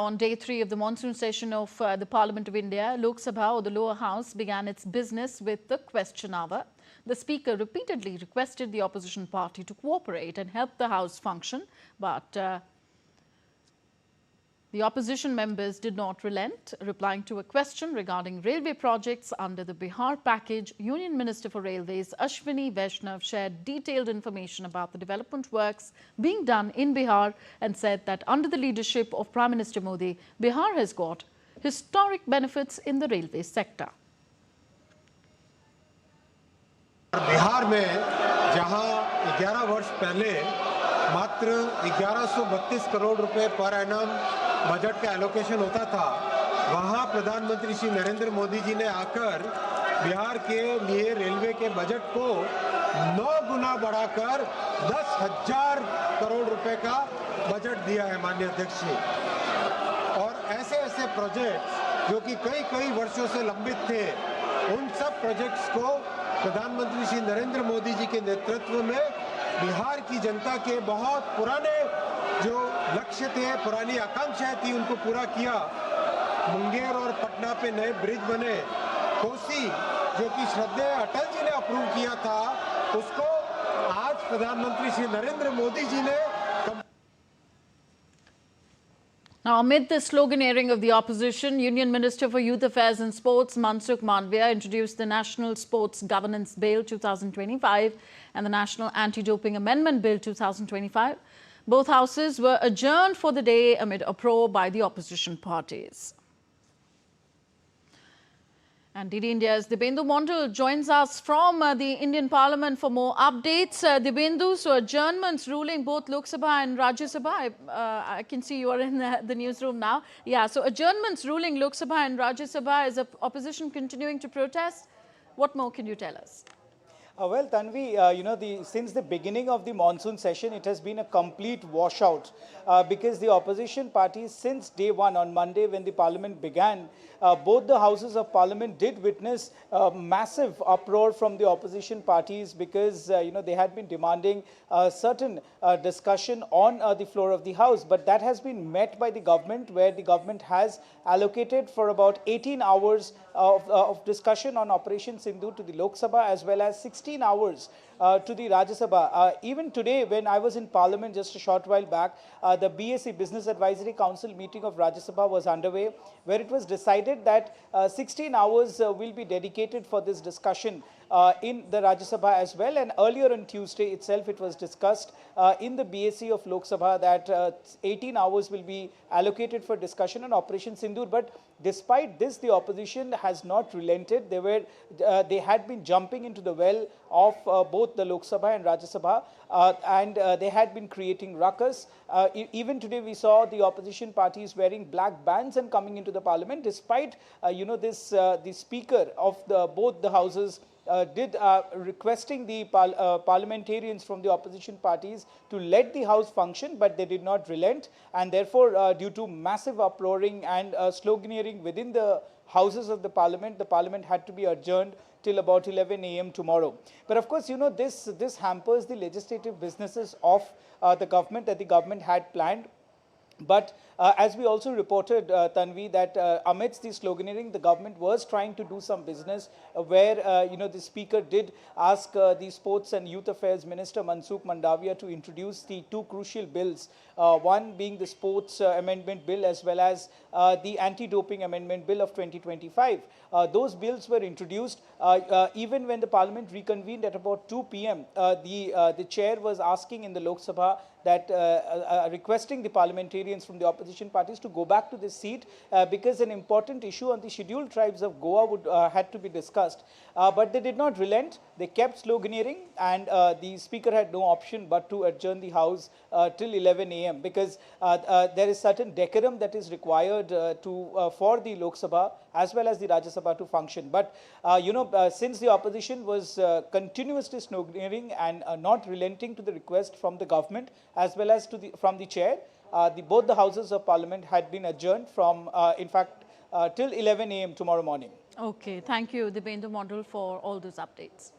On day 3 of the monsoon session of the Parliament of India, Lok Sabha or the lower house began its business with the question hour. The Speaker repeatedly requested the opposition party to cooperate and help the House function, but the opposition members did not relent. Replying to a question regarding railway projects under the Bihar package, Union Minister for Railways Ashwini Vaishnaw shared detailed information about the development works being done in Bihar and said that under the leadership of Prime Minister Modi, Bihar has got historic benefits in the railway sector. Bihar में जहां 11 वर्ष पहले मात्र 1132 करोड़ रुपए per annum budget का allocation होता था, वहां प्रधानमंत्री श्री नरेंद्र मोदी जी ने आकर बिहार के लिए रेलवे के बजट को 9 गुना बढ़ाकर 10,000 करोड़ रुपए का बजट दिया है माननीय अध्यक्ष जी। और ऐसे ऐसे प्रोजेक्ट्स जो कि कई वर्षों से लंबित थे, उन सब प्रोजेक्ट्स को प्रधानमंत्री श्री नरेंद्र मोदी जी के नेतृत्व में बिहार की जनता के बहुत पुराने जो लक्ष्य थे, पुरानी आकांक्षाएं थी, उनको पूरा किया। मुंगेर और पटना पे नए ब्रिज बने। कोसी जो कि श्रद्धेय अटल जी ने अप्रूव किया था, उसको आज प्रधानमंत्री श्री नरेंद्र मोदी जी ने। Now, amid the sloganeering of the opposition, Union Minister for Youth Affairs and Sports Mansukh Mandaviya introduced the National Sports Governance Bill 2025 and the National Anti-Doping Amendment Bill 2025. Both houses were adjourned for the day amid uproar by the opposition parties. And DD India's Dibyendu Mondal joins us from the Indian Parliament for more updates. Dibyendu, so adjournments ruling both Lok Sabha and Rajya Sabha. I can see you are in the newsroom now. Yeah, so adjournments ruling Lok Sabha and Rajya Sabha. Is the opposition continuing to protest? What more can you tell us? Well, Tanvi, since the beginning of the monsoon session, it has been a complete washout because the opposition parties, since day one on Monday when the parliament began, both the houses of parliament did witness massive uproar from the opposition parties because, they had been demanding a certain discussion on the floor of the house. But that has been met by the government, where the government has allocated for about 18 hours of discussion on Operation Sindhu to the Lok Sabha, as well as 16 hours to the Rajya Sabha. Even today, when I was in Parliament just a short while back, the BAC Business Advisory Council meeting of Rajya Sabha was underway, where it was decided that 16 hours will be dedicated for this discussion in the Rajya Sabha as well. And earlier on Tuesday itself, it was discussed in the BAC of Lok Sabha that 18 hours will be allocated for discussion on Operation Sindhu. But despite this, the opposition has not relented. They had been jumping into the well of both the Lok Sabha and Rajya Sabha, and they had been creating ruckus. Even today, we saw the opposition parties wearing black bands and coming into the parliament, despite the speaker of both the houses requesting the parliamentarians from the opposition parties to let the house function, but they did not relent, and therefore due to massive uproaring and sloganeering within the houses of the parliament had to be adjourned till about 11 a.m. tomorrow. But of course, this hampers the legislative businesses of the government that the government had planned. But as we also reported, Tanvi, that amidst the sloganeering, the government was trying to do some business where, the speaker did ask the Sports and Youth Affairs Minister Mansukh Mandaviya to introduce the two crucial bills, one being the Sports Amendment Bill as well as the Anti-Doping Amendment Bill of 2025. Those bills were introduced even when the Parliament reconvened at about 2 p.m. The chair was asking in the Lok Sabha that requesting the parliamentarians from the opposition parties to go back to the seat because an important issue on the scheduled tribes of Goa had to be discussed. But they did not relent. They kept sloganeering, and the speaker had no option but to adjourn the house till 11 a.m. because there is certain decorum that is required for the Lok Sabha as well as the Rajya Sabha to function. But since the opposition was continuously sloganeering and not relenting to the request from the government as well as from the chair, both the houses of parliament had been adjourned from, till 11 a.m. tomorrow morning. Okay, thank you, Dibyendu Mondal, for all those updates.